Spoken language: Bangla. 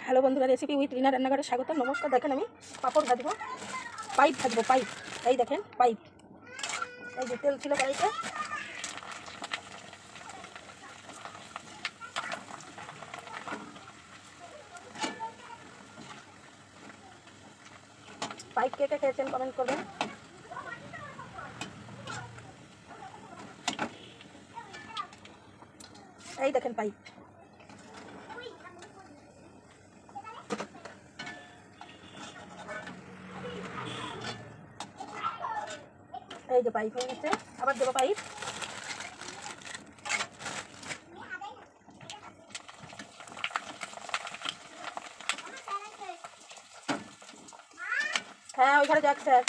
হ্যালো বন্ধুরা, রেসিপি উইথ রিনা রান্নাঘরে স্বাগত। নমস্কার। দেখেন আমি পাঁপড় ভাজবো, পাইপ ভাজবো, পাইপ। এই দেখেন পাইপ, এই যে তেল ছিল কড়াইতে। পাইপ কে কে খেয়েছেন কমেন্ট করবেন। এই দেখেন পাইপ, এই যে পাইপ হয়ে গেছে। আবার দেবো পাইপ। হ্যাঁ ওইখানে যাক স্যার।